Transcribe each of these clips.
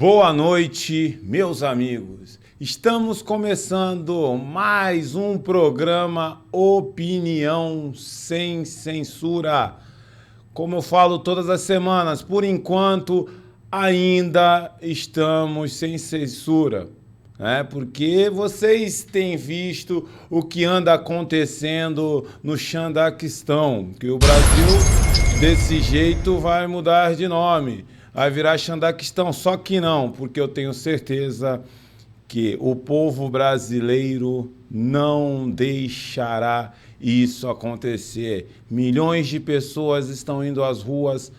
Boa noite, meus amigos. Estamos começando mais um programa Opinião Sem Censura. Como eu falo todas as semanas, por enquanto ainda estamos sem censura, né? Porque vocês têm visto o que anda acontecendo no Xandaquistão, que o Brasil desse jeito vai mudar de nome. Vai virar Xandaquistão, só que não, porque eu tenho certeza que o povo brasileiro não deixará isso acontecer. Milhões de pessoas estão indo às ruas,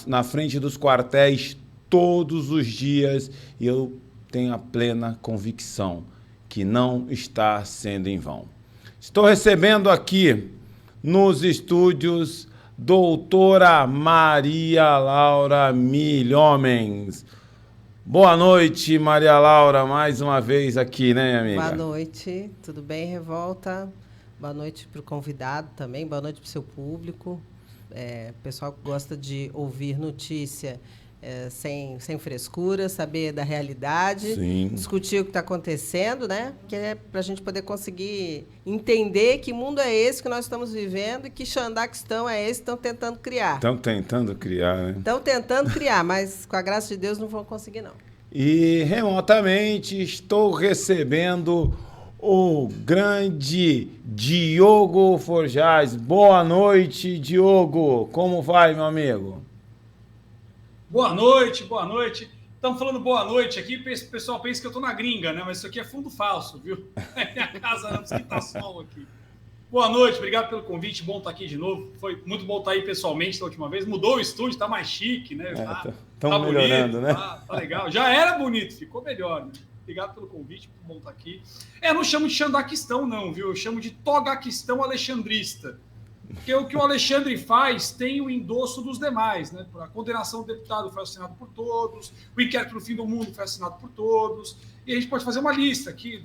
na frente dos quartéis, todos os dias, e eu tenho a plena convicção que não está sendo em vão. Estou recebendo aqui nos estúdios doutora Maria Laura Milhomens. Boa noite, Maria Laura, mais uma vez aqui, né, minha amiga? Boa noite, tudo bem, Revolta? Boa noite para o convidado também, boa noite para o seu público. Pessoal que gosta de ouvir notícia sem frescura, saber da realidade, Sim. Discutir o que está acontecendo, né? Que é para a gente poder conseguir entender que mundo é esse que nós estamos vivendo e que Xandaquistão é esse que estão tentando criar. Estão tentando criar, né? Estão tentando criar, mas com a graça de Deus não vão conseguir, não. E remotamente estou recebendo o grande Diogo Forjaz. Boa noite, Diogo. Como vai, meu amigo? Boa noite, boa noite. Estamos falando boa noite aqui, o pessoal pensa que eu estou na gringa, né? Mas isso aqui é fundo falso, viu? É minha casa, não precisa estar sol aqui. Boa noite, obrigado pelo convite, bom estar aqui de novo. Foi muito bom estar aí pessoalmente da última vez. Mudou o estúdio, está mais chique, né? Estão melhorando, bonito, né? Tá legal. Já era bonito, ficou melhor, né? Obrigado pelo convite, muito bom estar aqui. Não chamo de Xandaquistão, não, viu? Eu chamo de Togaquistão Alexandrista. Porque o que o Alexandre faz tem o endosso dos demais, né? A condenação do deputado foi assinada por todos, o inquérito do fim do mundo foi assinado por todos, e a gente pode fazer uma lista aqui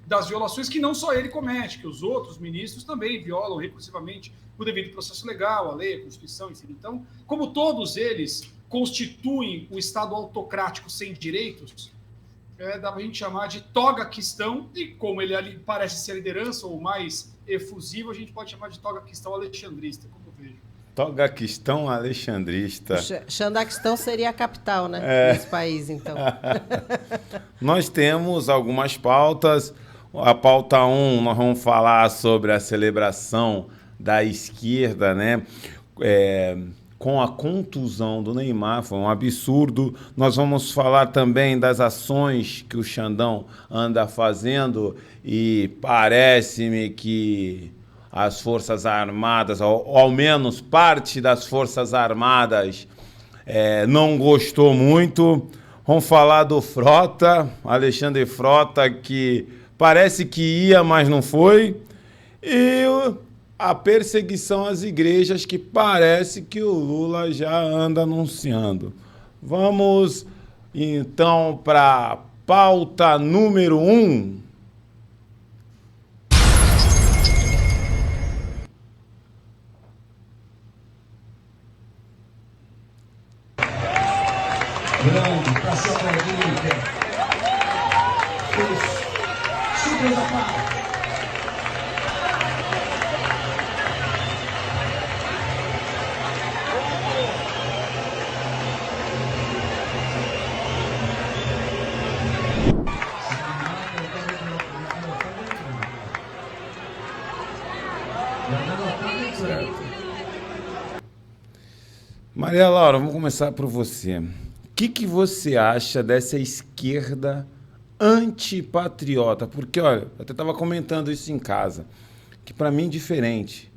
das violações que não só ele comete, que os outros ministros também violam recursivamente o devido processo legal, a lei, a Constituição, enfim. Então, como todos eles constituem o Estado autocrático sem direitos, dá para a gente chamar de Togaquistão, e como ele parece ser a liderança, ou mais efusivo, a gente pode chamar de Togaquistão Alexandrista, como eu vejo. Togaquistão Alexandrista. Xandaquistão seria a capital, né? Desse país, então. Nós temos algumas pautas. A pauta 1, nós vamos falar sobre a celebração da esquerda, né? Com a contusão do Neymar, foi um absurdo. Nós vamos falar também das ações que o Xandão anda fazendo e parece-me que as Forças Armadas, ou ao menos parte das Forças Armadas, não gostou muito. Vamos falar do Frota, Alexandre Frota, que parece que ia, mas não foi. E a perseguição às igrejas, que parece que o Lula já anda anunciando. Vamos, então, para a pauta número 1. Grande, para sua família. Super da paz. Maria Laura, vamos começar por você. O que você acha dessa esquerda antipatriota? Porque, olha, eu até estava comentando isso em casa, que para mim é diferente.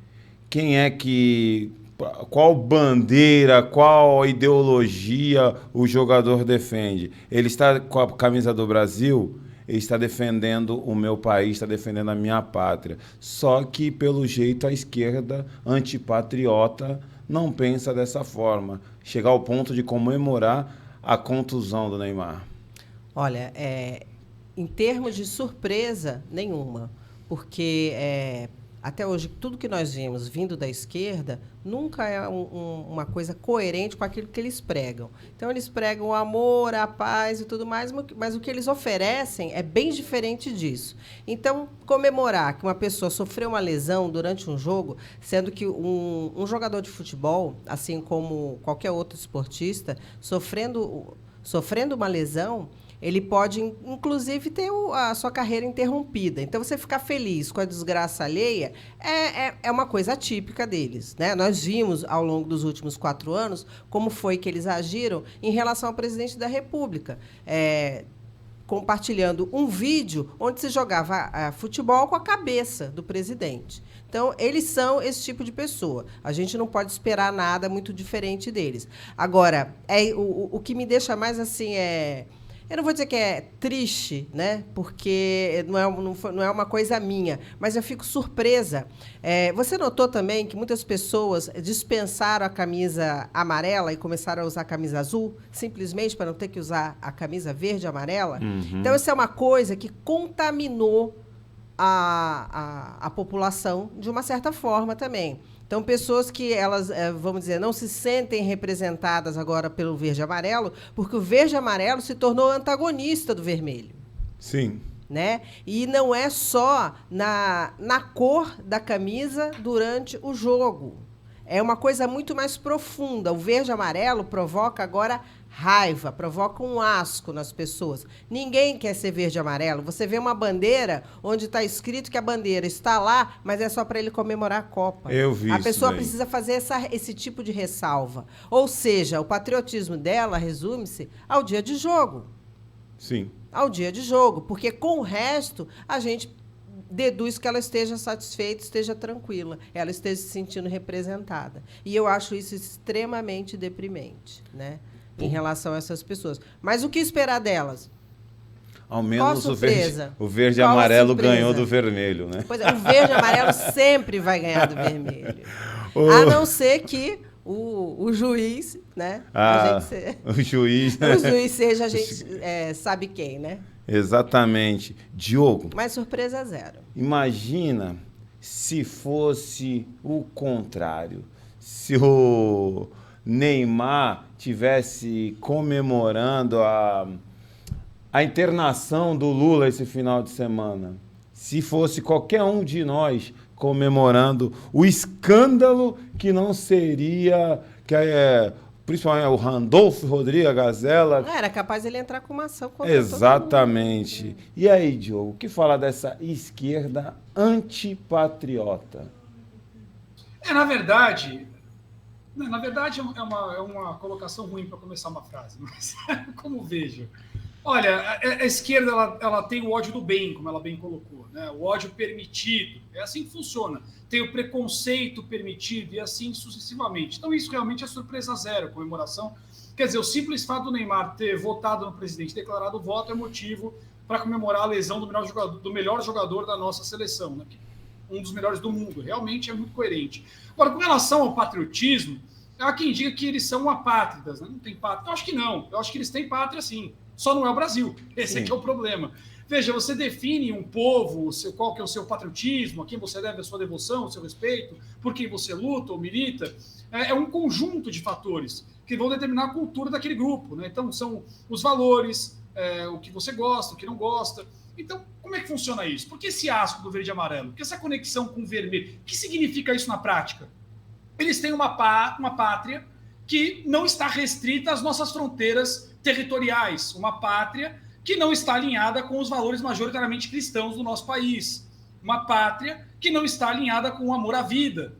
Qual bandeira, qual ideologia o jogador defende? Ele está com a camisa do Brasil, ele está defendendo o meu país, está defendendo a minha pátria. Só que, pelo jeito, a esquerda antipatriota não pensa dessa forma. Chegar ao ponto de comemorar a contusão do Neymar. Olha, em termos de surpresa, nenhuma. Porque até hoje, tudo que nós vimos vindo da esquerda nunca é uma coisa coerente com aquilo que eles pregam. Então, eles pregam o amor, a paz e tudo mais, mas o que eles oferecem é bem diferente disso. Então, comemorar que uma pessoa sofreu uma lesão durante um jogo, sendo que um jogador de futebol, assim como qualquer outro esportista, sofrendo uma lesão, ele pode, inclusive, ter a sua carreira interrompida. Então, você ficar feliz com a desgraça alheia é uma coisa atípica deles, né? Nós vimos, ao longo dos últimos 4 anos, como foi que eles agiram em relação ao presidente da República, compartilhando um vídeo onde se jogava futebol com a cabeça do presidente. Então, eles são esse tipo de pessoa. A gente não pode esperar nada muito diferente deles. Agora, o que me deixa mais assim eu não vou dizer que é triste, né? Porque não é uma coisa minha, mas eu fico surpresa. Você notou também que muitas pessoas dispensaram a camisa amarela e começaram a usar a camisa azul, simplesmente para não ter que usar a camisa verde e amarela? Uhum. Então, isso é uma coisa que contaminou a população de uma certa forma também. Então, pessoas que elas, vamos dizer, não se sentem representadas agora pelo verde e amarelo, porque o verde e amarelo se tornou antagonista do vermelho. Sim. Né? E não é só na cor da camisa durante o jogo. É uma coisa muito mais profunda. O verde e amarelo provoca agora raiva, provoca um asco nas pessoas. Ninguém quer ser verde e amarelo. Você vê uma bandeira onde está escrito que a bandeira está lá, mas é só para ele comemorar a Copa. Eu vi a pessoa isso precisa fazer esse tipo de ressalva. Ou seja, o patriotismo dela resume-se ao dia de jogo. Sim. Ao dia de jogo. Porque com o resto, a gente deduz que ela esteja satisfeita, esteja tranquila, ela esteja se sentindo representada. E eu acho isso extremamente deprimente, né? Em relação a essas pessoas. Mas o que esperar delas? Ao menos o verde e Qual amarelo ganhou do vermelho, né? Pois é, o verde e amarelo sempre vai ganhar do vermelho. A não ser que o juiz, né? O juiz seja a gente sabe quem, né? Exatamente. Diogo. Mas surpresa zero. Imagina se fosse o contrário. Se o Neymar tivesse comemorando a internação do Lula esse final de semana. Se fosse qualquer um de nós comemorando o escândalo que não seria... principalmente o Randolfo Rodrigues Gazella. Era capaz ele entrar com uma ação contra Exatamente. Todo mundo. E aí, Diogo, o que falar dessa esquerda antipatriota? Na verdade é uma colocação ruim para começar uma frase, mas como vejo. Olha, a esquerda ela tem o ódio do bem, como ela bem colocou, né? O ódio permitido. É assim que funciona. Tem o preconceito permitido e assim sucessivamente. Então isso realmente é surpresa zero, comemoração. Quer dizer, o simples fato do Neymar ter votado no presidente, declarado o voto, é motivo para comemorar a lesão do melhor jogador da nossa seleção, né? Um dos melhores do mundo. Realmente é muito coerente. Agora, com relação ao patriotismo, há quem diga que eles são apátridas, né? Não tem pátria. Eu acho que não. Eu acho que eles têm pátria, sim. Só não é o Brasil. Esse aqui é o problema. Veja, você define um povo, qual que é o seu patriotismo, a quem você deve a sua devoção, o seu respeito, por quem você luta ou milita. É um conjunto de fatores que vão determinar a cultura daquele grupo, né? Então, são os valores, o que você gosta, o que não gosta. Então, como é que funciona isso? Por que esse asco do verde e amarelo? Por que essa conexão com o vermelho? O que significa isso na prática? Eles têm uma pátria que não está restrita às nossas fronteiras territoriais, uma pátria que não está alinhada com os valores majoritariamente cristãos do nosso país, uma pátria que não está alinhada com o amor à vida,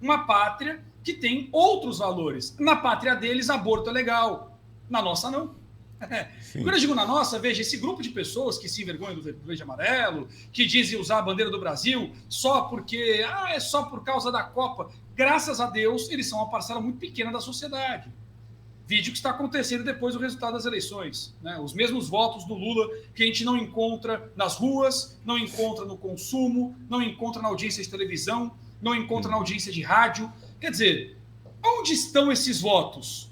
uma pátria que tem outros valores. Na pátria deles, aborto é legal, na nossa não. Quando eu digo na nossa, veja, esse grupo de pessoas que se envergonham do verde e amarelo, que dizem usar a bandeira do Brasil só porque é só por causa da Copa, graças a Deus, eles são uma parcela muito pequena da sociedade. Vídeo que está acontecendo depois do resultado das eleições, né? Os mesmos votos do Lula que a gente não encontra nas ruas, não encontra no consumo, não encontra na audiência de televisão, não encontra na audiência de rádio. Quer dizer, onde estão esses votos?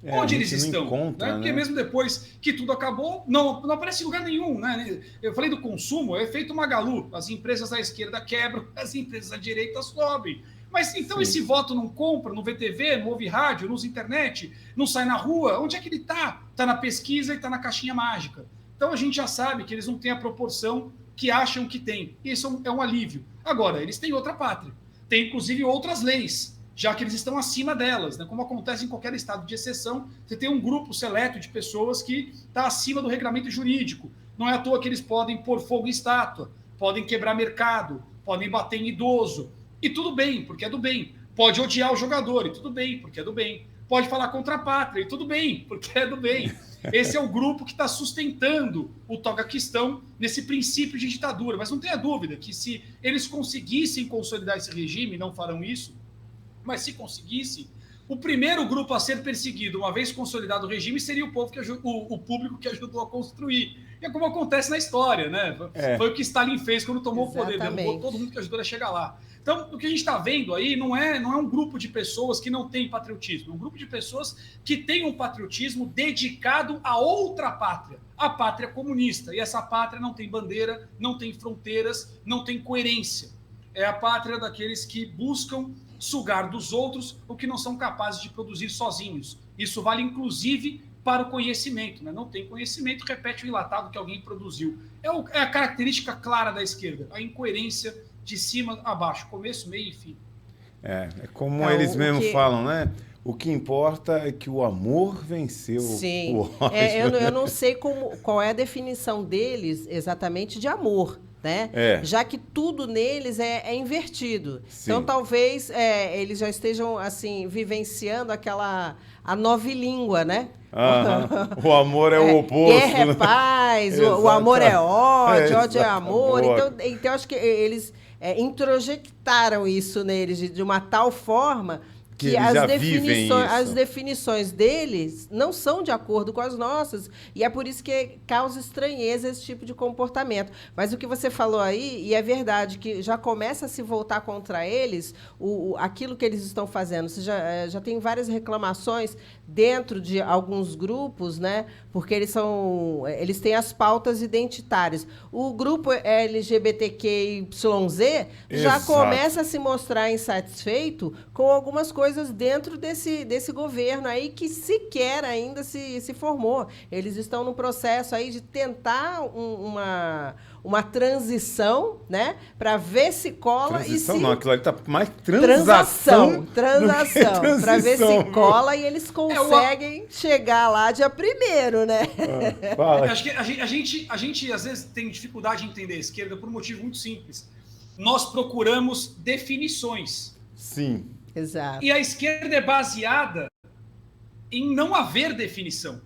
Onde eles estão? Encontra, né? Porque mesmo depois que tudo acabou, não aparece em lugar nenhum. Né? Eu falei do consumo, é efeito Magalu. As empresas da esquerda quebram, as empresas da direita sobem. Mas então esse voto não compra no VTV, não ouve rádio, não usa internet, não sai na rua? Onde é que ele está? Está na pesquisa e está na caixinha mágica. Então a gente já sabe que eles não têm a proporção que acham que tem. Isso é um alívio. Agora, eles têm outra pátria. Tem, inclusive, outras leis, já que eles estão acima delas. Né? Como acontece em qualquer estado de exceção, você tem um grupo seleto de pessoas que está acima do regramento jurídico. Não é à toa que eles podem pôr fogo em estátua, podem quebrar mercado, podem bater em idoso. E tudo bem, porque é do bem. Pode odiar o jogador, e tudo bem, porque é do bem. Pode falar contra a pátria, e tudo bem, porque é do bem. Esse é o grupo que está sustentando o Togaquistão nesse princípio de ditadura. Mas não tenha dúvida que se eles conseguissem consolidar esse regime, não farão isso, mas se conseguissem, o primeiro grupo a ser perseguido, uma vez consolidado o regime, seria o povo o público que ajudou a construir. E é como acontece na história, né? Foi o que Stalin fez quando tomou o poder, derrubou todo mundo que ajudou a chegar lá. Então, o que a gente está vendo aí não é um grupo de pessoas que não têm patriotismo, é um grupo de pessoas que têm um patriotismo dedicado a outra pátria, a pátria comunista. E essa pátria não tem bandeira, não tem fronteiras, não tem coerência. É a pátria daqueles que buscam sugar dos outros o que não são capazes de produzir sozinhos. Isso vale, inclusive, para o conhecimento. Né? Não tem conhecimento, repete o enlatado que alguém produziu. É a característica clara da esquerda, a incoerência de cima a baixo, começo, meio e fim. É como eles mesmos falam, né? O que importa é que o amor venceu. Sim. O ódio. Eu não sei qual é a definição deles exatamente de amor. Né? Já que tudo neles é invertido. Sim. Então, talvez eles já estejam assim vivenciando a nova língua, né? O amor é o oposto. Guerra é paz, o amor é ódio, ódio é amor. Então, acho que eles introjetaram isso neles de uma tal forma que as definições deles não são de acordo com as nossas, e é por isso que causa estranheza esse tipo de comportamento. Mas o que você falou aí, e é verdade, que já começa a se voltar contra eles, aquilo que eles estão fazendo. Você já tem várias reclamações dentro de alguns grupos, né? Porque eles têm as pautas identitárias. O grupo LGBTQYZ já começa a se mostrar insatisfeito com algumas coisas dentro desse governo aí que sequer ainda se formou. Eles estão no processo aí de tentar uma transição, né, para ver se cola. Transição não, aquilo ali tá mais transação para ver se cola e eles conseguem chegar lá dia 1º, né? Acho que a gente às vezes tem dificuldade em entender a esquerda por um motivo muito simples. Nós procuramos definições. Sim. Exato. E a esquerda é baseada em não haver definição.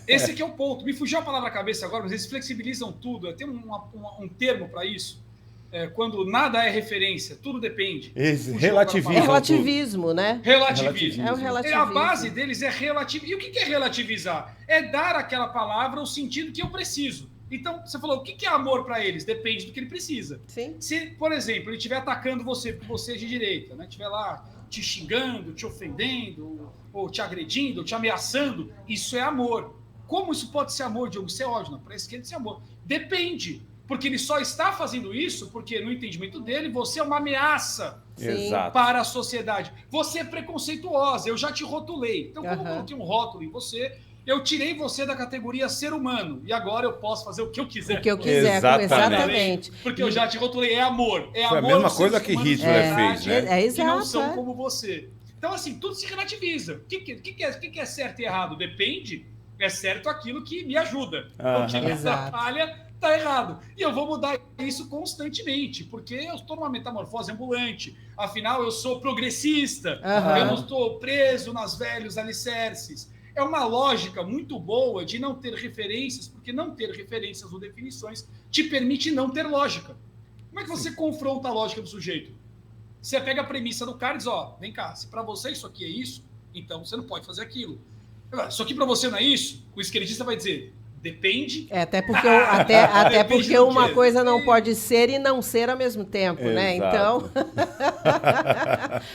Esse aqui é o ponto. Me fugiu a palavra à cabeça agora, mas eles flexibilizam tudo. Tem um termo para isso. Quando nada é referência, tudo depende. Relativismo, né? Relativismo. É o relativismo. A base deles é relativismo. E o que é relativizar? É dar àquela palavra o sentido que eu preciso. Então, você falou, o que é amor para eles? Depende do que ele precisa. Sim. Se, por exemplo, ele estiver atacando você, porque você é de direita, né? Estiver lá te xingando, te ofendendo, ou te agredindo, ou te ameaçando, isso é amor. Como isso pode ser amor, Diogo? Isso é ódio. Não, para a esquerda isso é amor. Depende. Porque ele só está fazendo isso porque, no entendimento dele, você é uma ameaça para a sociedade. Você é preconceituosa, eu já te rotulei. Então, como eu coloquei um rótulo em você, eu tirei você da categoria ser humano. E agora eu posso fazer o que eu quiser. O que eu quiser, exatamente. Porque eu já te rotulei, é amor. É amor. Foi a mesma coisa que Hitler fez, né? Que não são como você. Então, assim, tudo se relativiza. O que é certo e errado? Depende. É certo aquilo que me ajuda. O que me atrapalha está errado. E eu vou mudar isso constantemente, porque eu estou numa metamorfose ambulante. Afinal, eu sou progressista. Eu não estou preso nas velhos alicerces. É uma lógica muito boa de não ter referências, porque não ter referências ou definições te permite não ter lógica. Como é que você confronta a lógica do sujeito? Você pega a premissa do cara e diz, vem cá, se para você isso aqui é isso, então você não pode fazer aquilo. Isso aqui para você não é isso? O esquerdista vai dizer, Depende. Até porque, até Depende porque do uma quê? coisa não pode ser e não ser ao mesmo tempo, né? Exato. Então.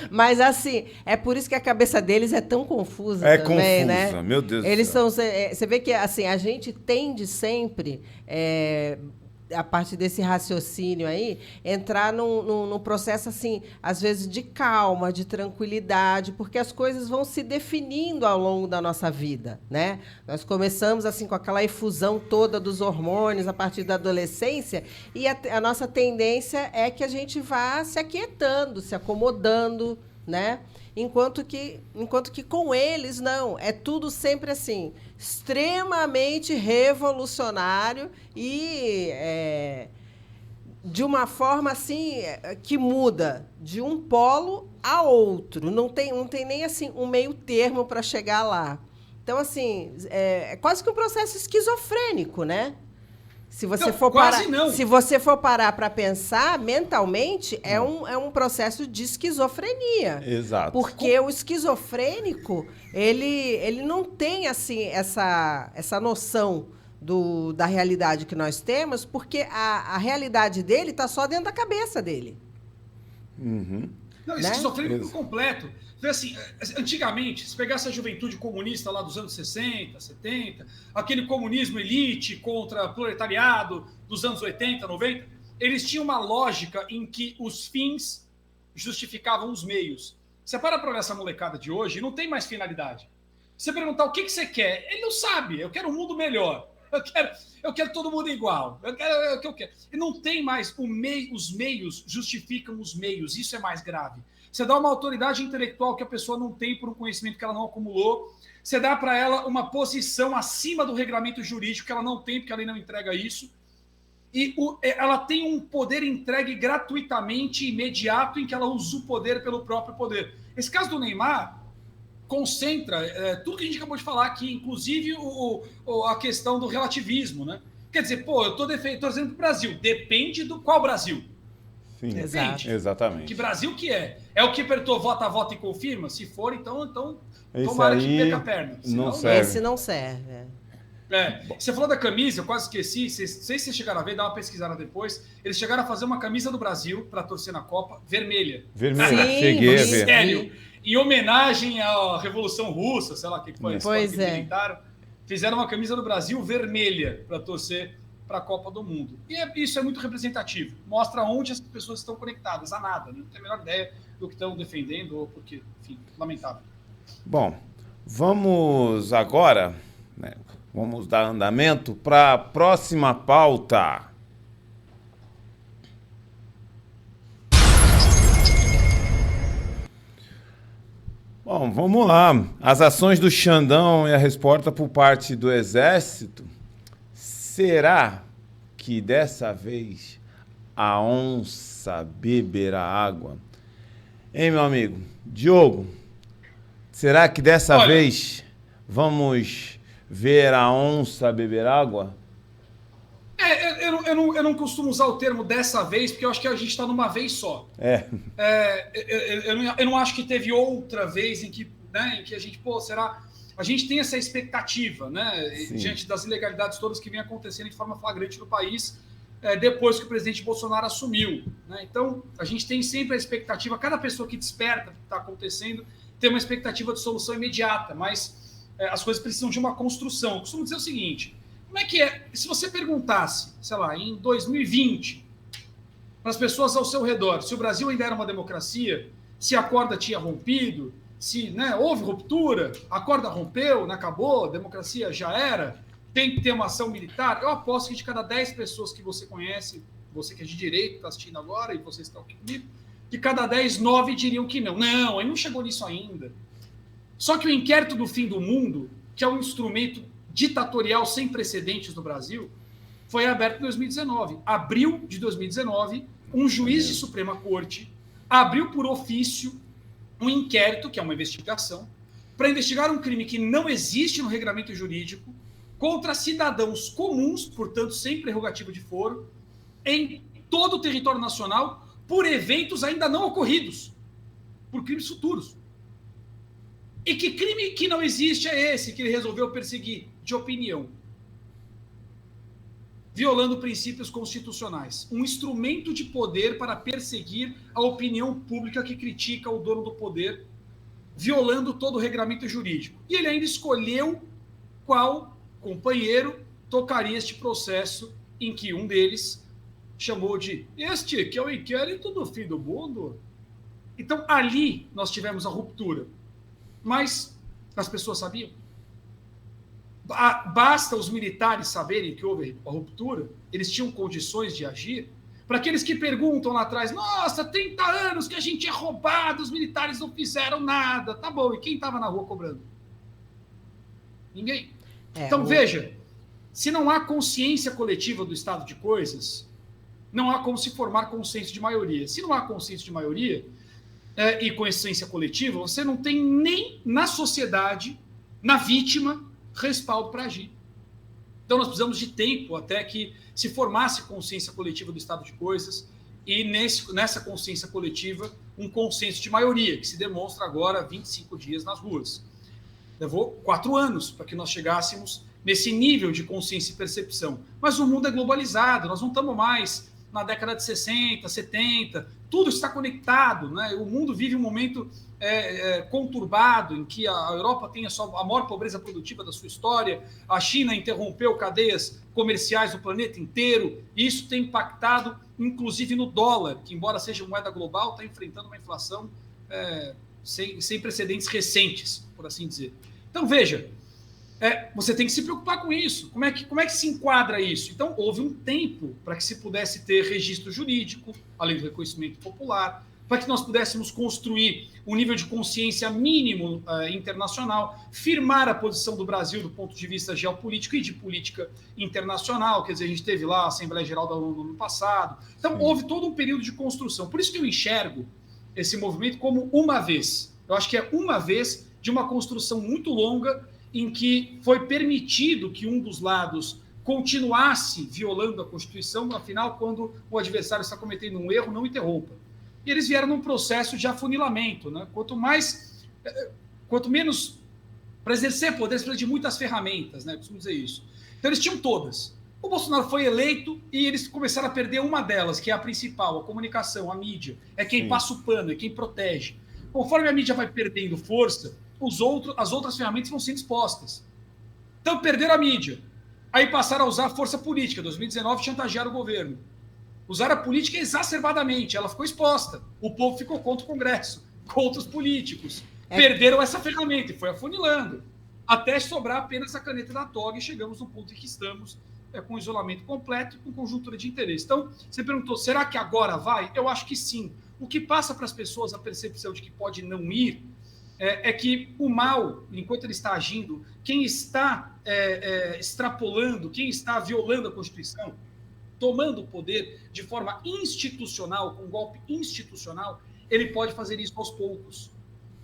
Mas assim, é por isso que a cabeça deles é tão confusa É também, confusa, né? meu Deus do Eles céu. são. Você vê que assim, a gente tende sempre. A partir desse raciocínio aí, entrar num processo, assim, às vezes de calma, de tranquilidade, porque as coisas vão se definindo ao longo da nossa vida, né? Nós começamos, assim, com aquela efusão toda dos hormônios a partir da adolescência, e a nossa tendência é que a gente vá se aquietando, se acomodando, né? Enquanto que com eles, não. É tudo sempre assim, extremamente revolucionário e de uma forma assim que muda de um polo a outro. Não tem nem assim um meio termo para chegar lá. Então, assim, é quase que um processo esquizofrênico, né? Se você Não, for quase parar, não. se você for parar para pensar mentalmente, é um processo de esquizofrenia. Exato. Porque o esquizofrênico, ele não tem assim essa noção da realidade que nós temos, porque a realidade dele está só dentro da cabeça dele. Uhum. Não, Né? esquizofrênico por completo. Então, assim, antigamente, se pegasse a juventude comunista lá dos anos 60, 70, aquele comunismo elite contra proletariado dos anos 80, 90, eles tinham uma lógica em que os fins justificavam os meios. Você para olhar essa molecada de hoje, não tem mais finalidade. Você perguntar o que você quer, ele não sabe. Eu quero um mundo melhor. Eu quero todo mundo igual. Eu quero o que eu quero. E não tem mais os meios justificam os meios. Isso é mais grave. Você dá uma autoridade intelectual que a pessoa não tem por um conhecimento que ela não acumulou. Você dá para ela uma posição acima do regulamento jurídico que ela não tem, porque a lei não entrega isso. E ela tem um poder entregue gratuitamente, imediato, em que ela usa o poder pelo próprio poder. Esse caso do Neymar concentra tudo que a gente acabou de falar aqui, inclusive a questão do relativismo, né? Quer dizer, eu estou dizendo para o Brasil, depende do qual Brasil. Sim, Exato. Exatamente. Que Brasil que é? É o que apertou vota e confirma? Se for, então Esse tomara que aí perca a perna. Senão, não serve. Esse não serve. Você falou da camisa, eu quase esqueci. Não sei se vocês chegaram a ver, dá uma pesquisada depois. Eles chegaram a fazer uma camisa do Brasil para torcer na Copa, vermelha. Vermelho, Sim, cheguei a ver. Sério. Em homenagem à Revolução Russa, sei lá o que foi. Pois que é. inventaram. Fizeram uma camisa do Brasil vermelha para torcer para a Copa do Mundo. E isso é muito representativo. Mostra onde as pessoas estão conectadas a nada. Né? Não tem a menor ideia do que estão defendendo ou porque, enfim, lamentável. Bom, vamos agora, né, vamos dar andamento para a próxima pauta. Bom, vamos lá. As ações do Xandão e a resposta por parte do Exército. Será que dessa vez a onça beberá água? Hein, meu amigo? Diogo, será que dessa vez vamos ver a onça beber água? Eu não costumo usar o termo dessa vez, porque eu acho que a gente está numa vez só. Eu não acho que teve outra vez em que a gente, será... A gente tem essa expectativa, né, diante das ilegalidades todas que vem acontecendo de forma flagrante no país, depois que o presidente Bolsonaro assumiu. Né? Então, a gente tem sempre a expectativa, cada pessoa que desperta o que está acontecendo tem uma expectativa de solução imediata, mas as coisas precisam de uma construção. Eu costumo dizer o seguinte, como é que é, se você perguntasse, sei lá, em 2020, para as pessoas ao seu redor, se o Brasil ainda era uma democracia, se a corda tinha rompido, se houve ruptura, a corda rompeu, acabou, a democracia já era, tem que ter uma ação militar, eu aposto que de cada 10 pessoas que você conhece, você que é de direito, está assistindo agora, e vocês estão aqui comigo, de cada 10, 9 diriam que não. Não, ele não chegou nisso ainda. Só que o inquérito do fim do mundo, que é um instrumento ditatorial sem precedentes no Brasil, foi aberto em 2019. Abril de 2019, um juiz de Suprema Corte abriu por ofício um inquérito, que é uma investigação, para investigar um crime que não existe no regramento jurídico, contra cidadãos comuns, portanto, sem prerrogativa de foro, em todo o território nacional, por eventos ainda não ocorridos, por crimes futuros. E que crime que não existe é esse que ele resolveu perseguir? De opinião. violando princípios constitucionais, um instrumento de poder para perseguir a opinião pública que critica o dono do poder, violando todo o regramento jurídico. E ele ainda escolheu qual companheiro tocaria este processo, em que um deles chamou de este que é o inquérito do fim do mundo. Então, ali nós tivemos a ruptura. Mas as pessoas sabiam. Basta os militares saberem que houve a ruptura, eles tinham condições de agir. Para aqueles que perguntam lá atrás, nossa, 30 anos que a gente é roubado, os militares não fizeram nada. Tá bom, e quem estava na rua cobrando? Ninguém. Então, veja, se não há consciência coletiva do estado de coisas, não há como se formar consenso de maioria. Se não há consenso de maioria e consciência coletiva, você não tem nem na sociedade, na vítima, respaldo para agir. Então, nós precisamos de tempo até que se formasse consciência coletiva do estado de coisas e nessa consciência coletiva um consenso de maioria, que se demonstra agora 25 dias nas ruas. Levou 4 anos para que nós chegássemos nesse nível de consciência e percepção. Mas o mundo é globalizado, nós não estamos mais na década de 60, 70, tudo está conectado, né? O mundo vive um momento conturbado, em que a Europa tem a maior pobreza produtiva da sua história, a China interrompeu cadeias comerciais do planeta inteiro, e isso tem impactado, inclusive, no dólar, que, embora seja moeda global, está enfrentando uma inflação sem precedentes recentes, por assim dizer. Então, veja, você tem que se preocupar com isso. Como é que se enquadra isso? Então, houve um tempo para que se pudesse ter registro jurídico, além do reconhecimento popular, para que nós pudéssemos construir um nível de consciência mínimo internacional, firmar a posição do Brasil do ponto de vista geopolítico e de política internacional. Quer dizer, a gente teve lá a Assembleia Geral da ONU no ano passado. Então, houve todo um período de construção. Por isso que eu enxergo esse movimento como uma vez. Eu acho que é uma vez de uma construção muito longa em que foi permitido que um dos lados continuasse violando a Constituição, afinal, quando o adversário está cometendo um erro, não interrompa. E eles vieram num processo de afunilamento, né? Quanto menos, para exercer poder, eles precisam de muitas ferramentas, né? Eu costumo dizer isso. Então, eles tinham todas. O Bolsonaro foi eleito e eles começaram a perder uma delas, que é a principal, a comunicação, a mídia. É quem passa o pano, é quem protege. Conforme a mídia vai perdendo força, as outras ferramentas vão sendo expostas. Então, perderam a mídia. Aí passaram a usar a força política. Em 2019, chantagearam o governo. Usaram a política exacerbadamente. Ela ficou exposta. O povo ficou contra o Congresso, contra os políticos. Perderam essa ferramenta e foi afunilando. Até sobrar apenas a caneta da toga e chegamos no ponto em que estamos com isolamento completo e com conjuntura de interesse. Então, você perguntou, será que agora vai? Eu acho que sim. O que passa para as pessoas a percepção de que pode não ir é que o mal, enquanto ele está agindo, quem está extrapolando, quem está violando a Constituição, tomando o poder de forma institucional, com um golpe institucional, ele pode fazer isso aos poucos.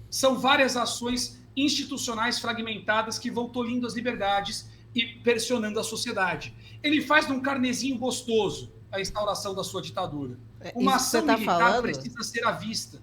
São várias ações institucionais fragmentadas que vão tolhindo as liberdades e pressionando a sociedade. Ele faz num carnezinho gostoso a instauração da sua ditadura. Uma ação militar precisa ser à vista.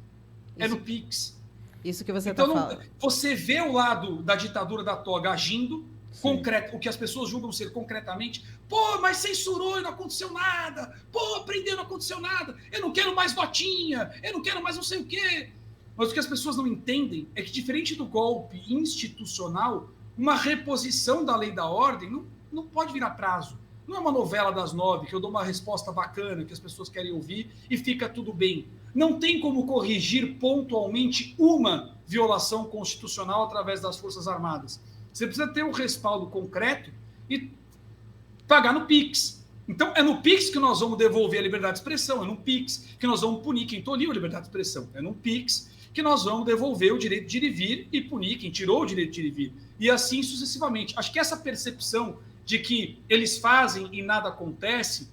É no PIX. Isso que você está falando. Você vê o lado da ditadura da toga agindo, concreto, o que as pessoas julgam ser concretamente. Pô, mas censurou e não aconteceu nada. Pô, prendeu e não aconteceu nada. Eu não quero mais botinha. Eu não quero mais não sei o quê. Mas o que as pessoas não entendem é que, diferente do golpe institucional, uma reposição da lei da ordem não pode virar prazo. Não é uma novela das 9 que eu dou uma resposta bacana que as pessoas querem ouvir e fica tudo bem. Não tem como corrigir pontualmente uma violação constitucional através das Forças Armadas. Você precisa ter um respaldo concreto e pagar no PIX. Então, é no PIX que nós vamos devolver a liberdade de expressão, é no PIX que nós vamos punir quem tolhiu a liberdade de expressão, é no PIX que nós vamos devolver o direito de ir e vir e punir quem tirou o direito de ir e vir. E assim sucessivamente. Acho que essa percepção de que eles fazem e nada acontece,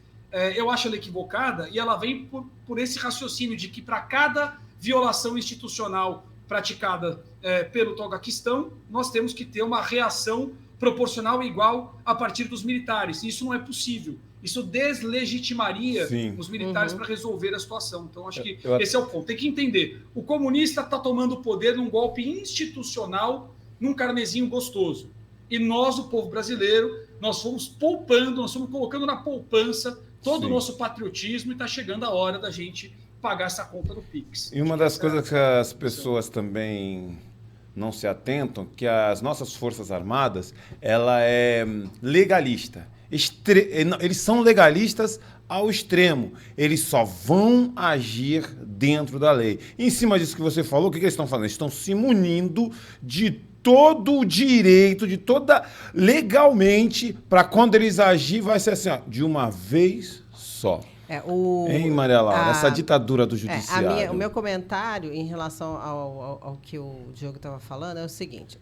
eu acho ela equivocada, e ela vem por esse raciocínio de que para cada violação institucional praticada pelo Togaquistão, nós temos que ter uma reação proporcional e igual a partir dos militares. Isso não é possível. Isso deslegitimaria os militares para resolver a situação. Então, acho que esse é o ponto. Tem que entender. O comunista está tomando o poder num golpe institucional, num carnezinho gostoso. E nós, o povo brasileiro, Nós fomos poupando, nós fomos colocando na poupança todo Sim. o nosso patriotismo e está chegando a hora da gente pagar essa conta do Pix. E uma das coisas que as pessoas também não se atentam, que as nossas Forças Armadas, ela é legalista. Eles são legalistas ao extremo. Eles só vão agir dentro da lei. Em cima disso que você falou, o que eles estão fazendo? Eles estão se munindo de todo o direito, de toda legalmente, para quando eles agir, vai ser assim, ó, de uma vez só. Hein, Maria Laura? Essa ditadura do judiciário. O meu comentário em relação ao que o Diogo estava falando é o seguinte.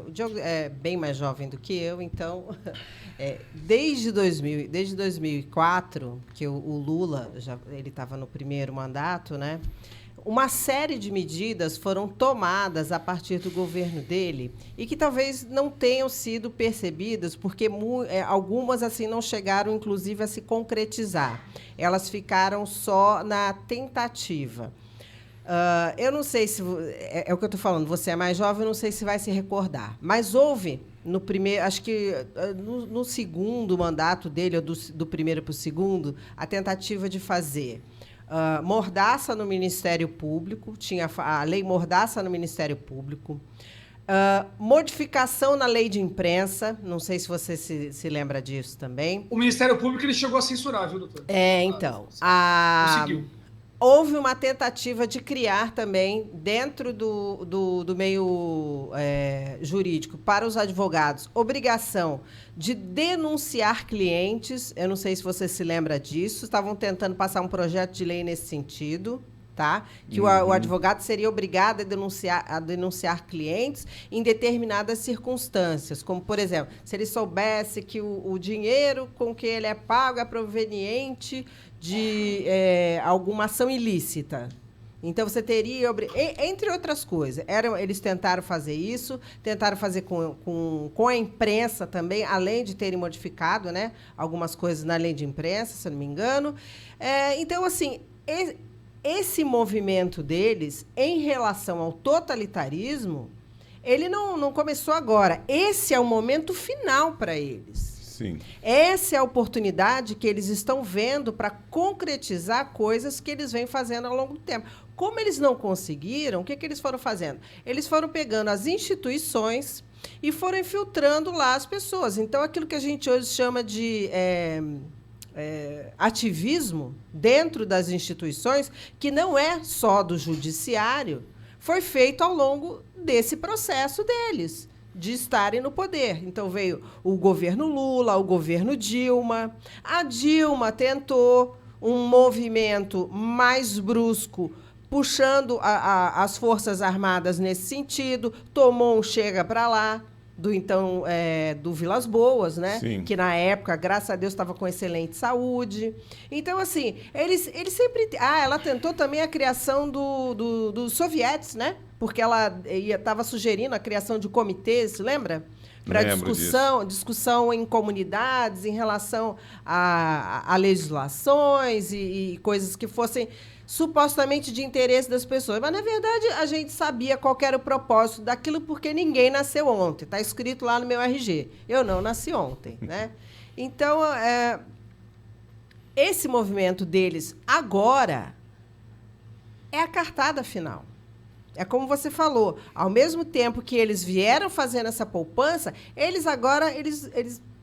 O Diogo é bem mais jovem do que eu, então, desde 2004, que o Lula ele estava no primeiro mandato, né? Uma série de medidas foram tomadas a partir do governo dele e que talvez não tenham sido percebidas, porque algumas assim não chegaram, inclusive, a se concretizar. Elas ficaram só na tentativa. Eu não sei se... É o que eu estou falando, você é mais jovem, eu não sei se vai se recordar. Mas houve, no primeiro, acho que no segundo mandato dele, ou do primeiro para o segundo, a tentativa de fazer... mordaça no Ministério Público, tinha a lei mordaça no Ministério Público, modificação na lei de imprensa, não sei se você se lembra disso também. O Ministério Público ele chegou a censurar, viu, doutor? Então. Conseguiu. Houve uma tentativa de criar também, dentro do meio jurídico, para os advogados, obrigação de denunciar clientes. Eu não sei se você se lembra disso. Estavam tentando passar um projeto de lei nesse sentido, tá? Que o advogado seria obrigado a denunciar clientes em determinadas circunstâncias, como, por exemplo, se ele soubesse que o dinheiro com que ele é pago é proveniente de alguma ação ilícita. Então, você teria... Entre outras coisas. Eles tentaram fazer isso, tentaram fazer com a imprensa também, além de terem modificado, né, algumas coisas na lei de imprensa, se eu não me engano. Então, assim, esse movimento deles, em relação ao totalitarismo, ele não começou agora. Esse é o momento final para eles. Sim. Essa é a oportunidade que eles estão vendo para concretizar coisas que eles vêm fazendo ao longo do tempo. Como eles não conseguiram, o que eles foram fazendo? Eles foram pegando as instituições e foram infiltrando lá as pessoas. Então, aquilo que a gente hoje chama de ativismo dentro das instituições, que não é só do judiciário, foi feito ao longo desse processo deles, de estarem no poder. Então, veio o governo Lula, o governo Dilma. A Dilma tentou um movimento mais brusco, puxando as Forças Armadas nesse sentido, tomou um chega para lá, do Vilas Boas, né? Sim. Que, na época, graças a Deus, estava com excelente saúde. Então, assim, eles sempre... ela tentou também a criação dos sovietes, né? Porque ela estava sugerindo a criação de comitês, lembra? Para discussão em comunidades em relação a legislações e coisas que fossem supostamente de interesse das pessoas. Mas, na verdade, a gente sabia qual era o propósito daquilo, porque ninguém nasceu ontem. Está escrito lá no meu RG. Eu não nasci ontem, né? Então, esse movimento deles agora é a cartada final. É como você falou, ao mesmo tempo que eles vieram fazendo essa poupança, eles agora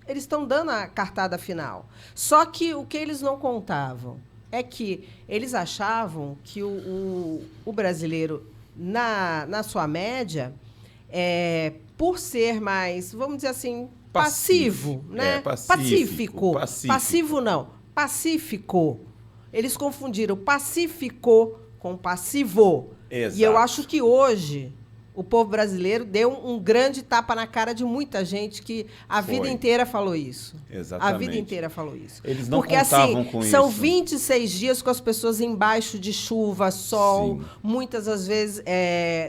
estão dando a cartada final. Só que o que eles não contavam é que eles achavam que o brasileiro, na sua média, por ser mais, vamos dizer assim, passivo, né? Pacífico. Passivo não, pacífico. Eles confundiram pacífico com passivo. Exato. E eu acho que hoje o povo brasileiro deu um grande tapa na cara de muita gente que a vida inteira falou isso. Exatamente. A vida inteira falou isso. Eles não Porque, contavam assim, com são isso. 26 dias com as pessoas embaixo de chuva, sol, Sim. muitas das vezes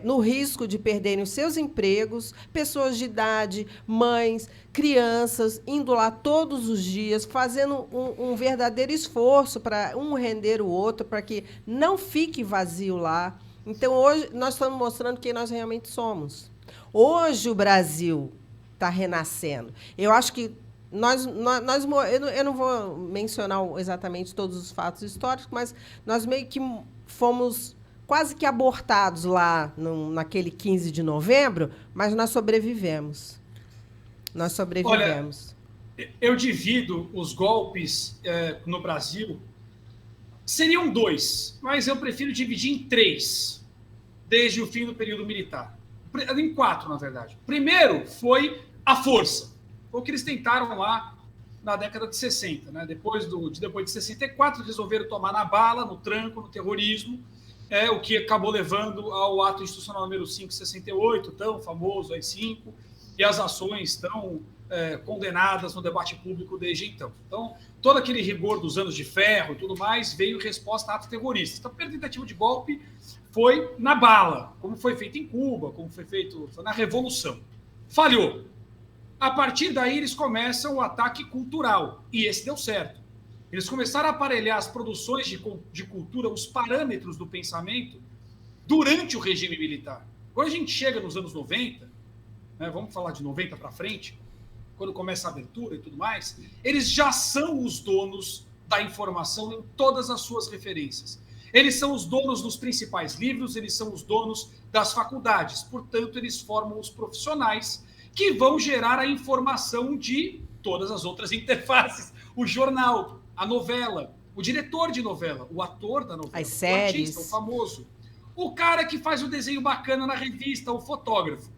no risco de perderem os seus empregos, pessoas de idade, mães, crianças, indo lá todos os dias, fazendo um verdadeiro esforço para um render o outro, para que não fique vazio lá. Então, hoje, nós estamos mostrando quem nós realmente somos. Hoje, o Brasil está renascendo. Eu acho que eu não vou mencionar exatamente todos os fatos históricos, mas nós meio que fomos quase que abortados lá naquele 15 de novembro, mas nós sobrevivemos. Olha, eu divido os golpes no Brasil. Seriam 2, mas eu prefiro dividir em 3, desde o fim do período militar. Em 4, na verdade. Primeiro foi a força. Foi o que eles tentaram lá na década de 60. Né? Depois de 64, resolveram tomar na bala, no tranco, no terrorismo, o que acabou levando ao ato institucional número 568, tão famoso, AI-5, e as ações tão condenadas no debate público desde então. Então, todo aquele rigor dos anos de ferro e tudo mais veio em resposta a atos terroristas. Então, a primeira tentativa de golpe foi na bala, como foi feito em Cuba, como foi feito na Revolução. Falhou. A partir daí, eles começam o ataque cultural, e esse deu certo. Eles começaram a aparelhar as produções de cultura, os parâmetros do pensamento, durante o regime militar. Quando a gente chega nos anos 90, né, vamos falar de 90 para frente, quando começa a abertura e tudo mais, eles já são os donos da informação em todas as suas referências. Eles são os donos dos principais livros, eles são os donos das faculdades. Portanto, eles formam os profissionais que vão gerar a informação de todas as outras interfaces. O jornal, a novela, o diretor de novela, o ator da novela, as séries, o artista, o famoso, o cara que faz o desenho bacana na revista, o fotógrafo,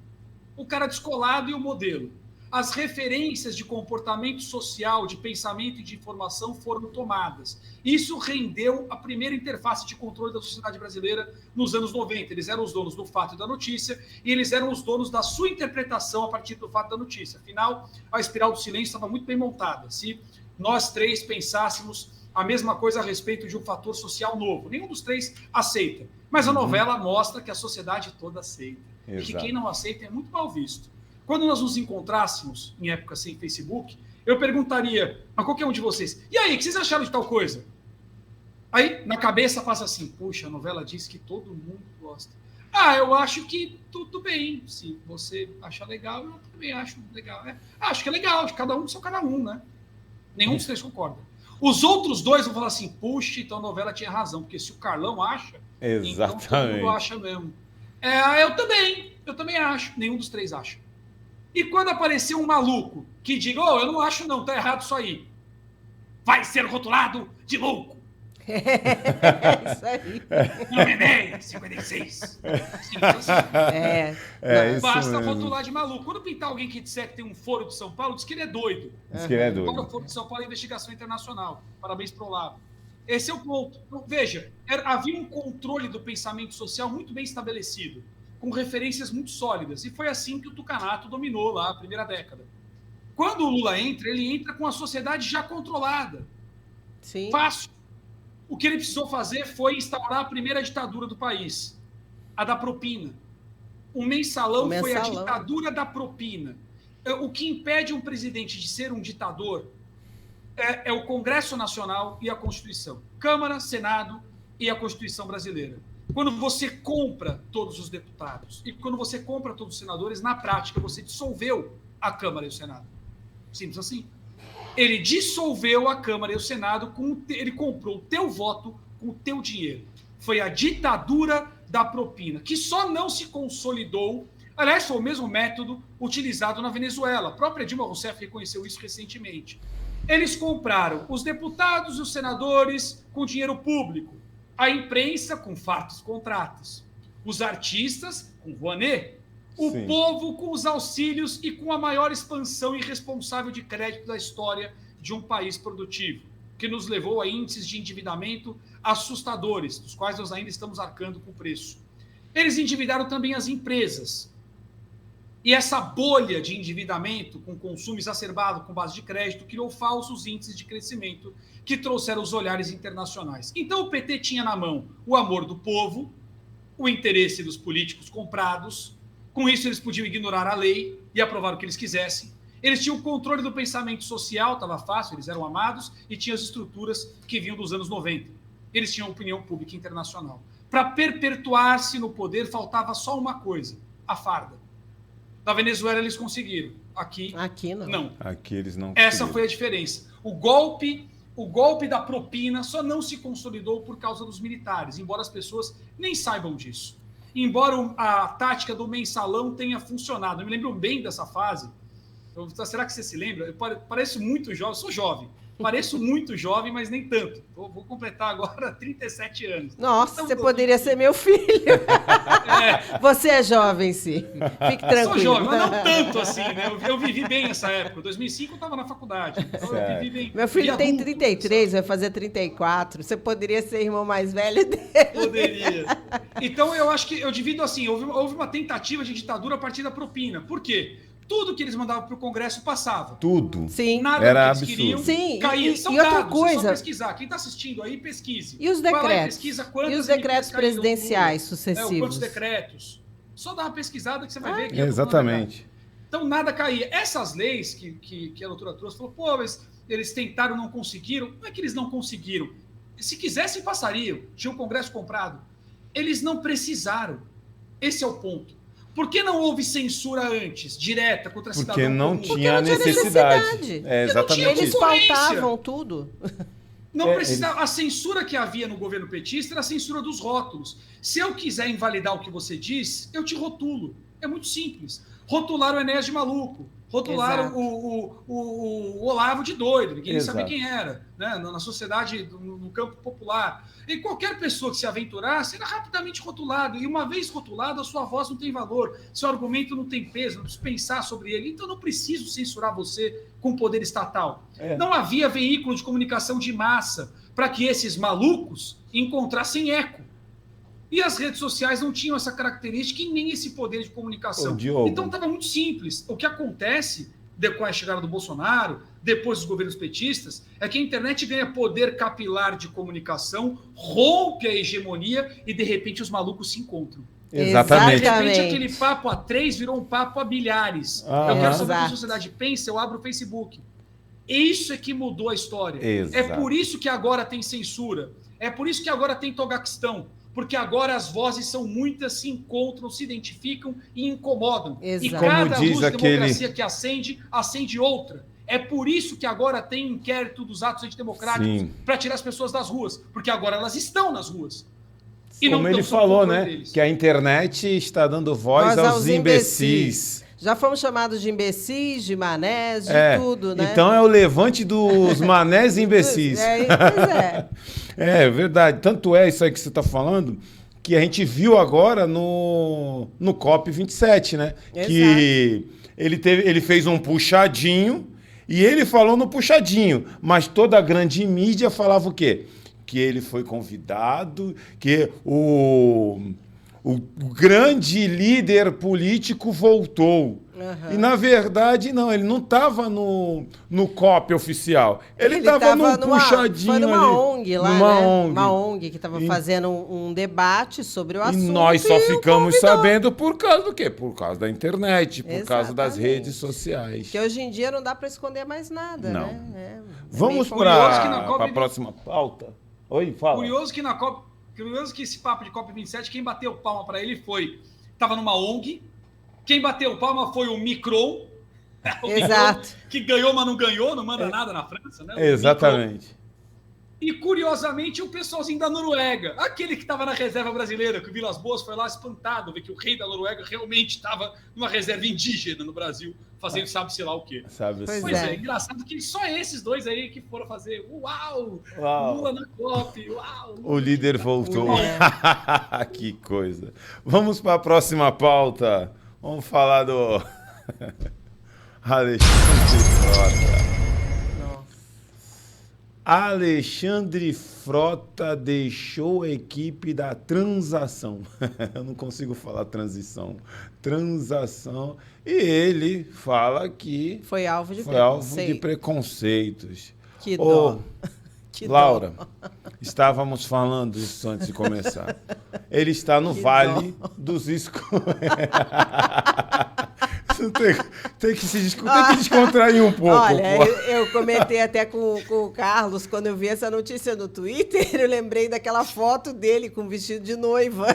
o cara descolado e o modelo. As referências de comportamento social, de pensamento e de informação foram tomadas. Isso rendeu a primeira interface de controle da sociedade brasileira nos anos 90. Eles eram os donos do fato e da notícia, e eles eram os donos da sua interpretação a partir do fato e da notícia. Afinal, a espiral do silêncio estava muito bem montada. Se nós três pensássemos a mesma coisa a respeito de um fator social novo, nenhum dos três aceita. Mas a novela mostra que a sociedade toda aceita. Exato. E que quem não aceita é muito mal visto. Quando nós nos encontrássemos, em época sem Facebook, eu perguntaria a qualquer um de vocês, e aí, o que vocês acharam de tal coisa? Aí, na cabeça, passa assim, puxa, a novela diz que todo mundo gosta. Eu acho que tudo bem, se você acha legal, eu também acho legal. Acho que é legal, cada um são cada um, né? Nenhum dos três concorda. Os outros dois vão falar assim, puxa, então a novela tinha razão, porque se o Carlão acha, então todo mundo acha mesmo. Eu também acho, nenhum dos três acha. E quando aparecer um maluco que diga, eu não acho não, tá errado isso aí, vai ser rotulado de louco. Isso aí. No Enem, 56. Basta rotular de maluco. Quando pintar alguém que disser que tem um foro de São Paulo, diz que ele é doido. Diz que ele é doido. Agora o foro de São Paulo é investigação internacional. Parabéns pro Olavo. Esse é o ponto. Então, veja, havia um controle do pensamento social muito bem estabelecido, com referências muito sólidas. E foi assim que o tucanato dominou lá a primeira década. Quando o Lula entra, ele entra com a sociedade já controlada. Sim. Fácil. O que ele precisou fazer foi instaurar a primeira ditadura do país, a da propina. O mensalão foi a ditadura da propina. O que impede um presidente de ser um ditador é o Congresso Nacional e a Constituição. Câmara, Senado e a Constituição brasileira. Quando você compra todos os deputados e quando você compra todos os senadores, na prática, você dissolveu a Câmara e o Senado. Simples assim. Ele dissolveu a Câmara e o Senado, ele comprou o teu voto com o teu dinheiro. Foi a ditadura da propina, que só não se consolidou. Aliás, foi o mesmo método utilizado na Venezuela. A própria Dilma Rousseff reconheceu isso recentemente. Eles compraram os deputados e os senadores com dinheiro público, a imprensa com fartos contratos, os artistas com Rouanet, o povo com os auxílios e com a maior expansão irresponsável de crédito da história de um país produtivo, que nos levou a índices de endividamento assustadores, dos quais nós ainda estamos arcando com o preço. Eles endividaram também as empresas. E essa bolha de endividamento com consumo exacerbado com base de crédito criou falsos índices de crescimento que trouxeram os olhares internacionais. Então o PT tinha na mão o amor do povo, o interesse dos políticos comprados. Com isso eles podiam ignorar a lei e aprovar o que eles quisessem. Eles tinham o controle do pensamento social, estava fácil, eles eram amados, e tinham as estruturas que vinham dos anos 90. Eles tinham opinião pública internacional. Para perpetuar-se no poder, faltava só uma coisa, a farda. Na Venezuela eles conseguiram. Aqui não. não. Aqui eles não Essa conseguiram. foi a diferença. O golpe da propina só não se consolidou por causa dos militares, embora as pessoas nem saibam disso. Embora a tática do mensalão tenha funcionado. Eu me lembro bem dessa fase. Será que você se lembra? Eu pareço muito jovem, sou jovem. Pareço muito jovem, mas nem tanto. Vou completar agora 37 anos. Nossa, Então, você poderia ser meu filho. Você é jovem, sim. Fique tranquilo. Sou jovem, mas não tanto assim, né? Eu vivi bem essa época. Em 2005 eu estava na faculdade. Então eu vivi bem. Meu filho tem 33, vai fazer 34. Você poderia ser irmão mais velho dele. Poderia. Então eu acho que eu divido assim, houve uma tentativa de ditadura a partir da propina. Por quê? Tudo que eles mandavam para o Congresso passava. Tudo. Sim. Nada Era que eles absurdo. queriam Sim, caía. São e outra dados, é coisa. só pesquisar. Quem está assistindo aí, pesquise. E os Vai lá decretos? pesquisa quantas E os decretos MPs caíram no Lula. presidenciais Quantos sucessivos? decretos. Só dá uma pesquisada que você vai ver que Exatamente. Então nada caía. Essas leis que a doutora trouxe, falou, pô, mas eles tentaram, não conseguiram. Não é que eles não conseguiram. Se quisessem, passariam. Tinha o Congresso comprado. Eles não precisaram. Esse é o ponto. Por que não houve censura antes, direta, contra a cidadão Porque não comum? tinha não tinha necessidade. necessidade. É exatamente Eles isso. pautavam tudo. Não precisava. A censura que havia no governo petista era a censura dos rótulos. Se eu quiser invalidar o que você diz, eu te rotulo. É muito simples. Rotularam o Enéas de maluco. Rotularam o Olavo de doido. Ninguém sabia quem era. Né? Na sociedade, no campo popular. E qualquer pessoa que se aventurasse era rapidamente rotulado. E uma vez rotulado, a sua voz não tem valor. Seu argumento não tem peso. Não preciso pensar sobre ele. Então, não preciso censurar você com poder estatal. Não havia veículo de comunicação de massa para que esses malucos encontrassem eco. E as redes sociais não tinham essa característica e nem esse poder de comunicação. Então estava muito simples. O que acontece com a chegada do Bolsonaro, depois dos governos petistas, é que a internet ganha poder capilar de comunicação, rompe a hegemonia e, de repente, os malucos se encontram. Exatamente. De repente, aquele papo a 3 virou um papo a bilhares. Eu quero saber o que a sociedade pensa, eu abro o Facebook. Isso é que mudou a história. Exato. É por isso que agora tem censura. É por isso que agora tem togaquistão. Porque agora as vozes são muitas, se encontram, se identificam e incomodam. Exato. E cada luz de aquele... democracia que acende outra. É por isso que agora tem inquérito dos atos antidemocráticos para tirar as pessoas das ruas. Porque agora elas estão nas ruas. E como ele falou, né? Deles. Que a internet está dando voz aos imbecis. Já fomos chamados de imbecis, de manés, de tudo, né? Então é o levante dos manés e imbecis. Pois é. É verdade. Tanto é isso aí que você está falando, que a gente viu agora no COP27, né? Exato. Que ele fez um puxadinho e ele falou no puxadinho, mas toda a grande mídia falava o quê? Que ele foi convidado, que o grande líder político voltou. E, na verdade, não, ele não estava no COP oficial. Ele estava no puxadinho. Foi numa ali, ONG lá, numa né? ONG. Uma ONG que estava fazendo um debate sobre o assunto. E nós só ficamos sabendo por causa do quê? Por causa da internet, por causa das redes sociais. Que hoje em dia não dá para esconder mais nada, não. né? Vamos para a próxima pauta. Oi, fala. Curioso que esse papo de COP27, quem bateu palma para ele estava numa ONG, quem bateu palma foi o Micron, Exato. Micron, que ganhou, mas não ganhou, não manda nada na França, né? Exatamente. Micron. E, curiosamente, o pessoalzinho da Noruega, aquele que estava na reserva brasileira, que o Vilas Boas foi lá espantado, ver que o rei da Noruega realmente estava numa reserva indígena no Brasil, fazendo sabe-se lá o quê. Pois é, engraçado que só esses dois aí que foram fazer uau. Lula na COP, uau. O líder voltou. Que coisa. Vamos para a próxima pauta. Vamos falar do Alexandre Frota. Alexandre Frota deixou a equipe da transação. Eu não consigo falar transição. Transação. E ele fala que foi alvo de preconceitos. Que dó. Que Laura, estávamos falando isso antes de começar. Ele está no Vale dos Tem que descontrair um pouco. Olha, eu comentei até com o Carlos, quando eu vi essa notícia no Twitter, eu lembrei daquela foto dele com vestido de noiva.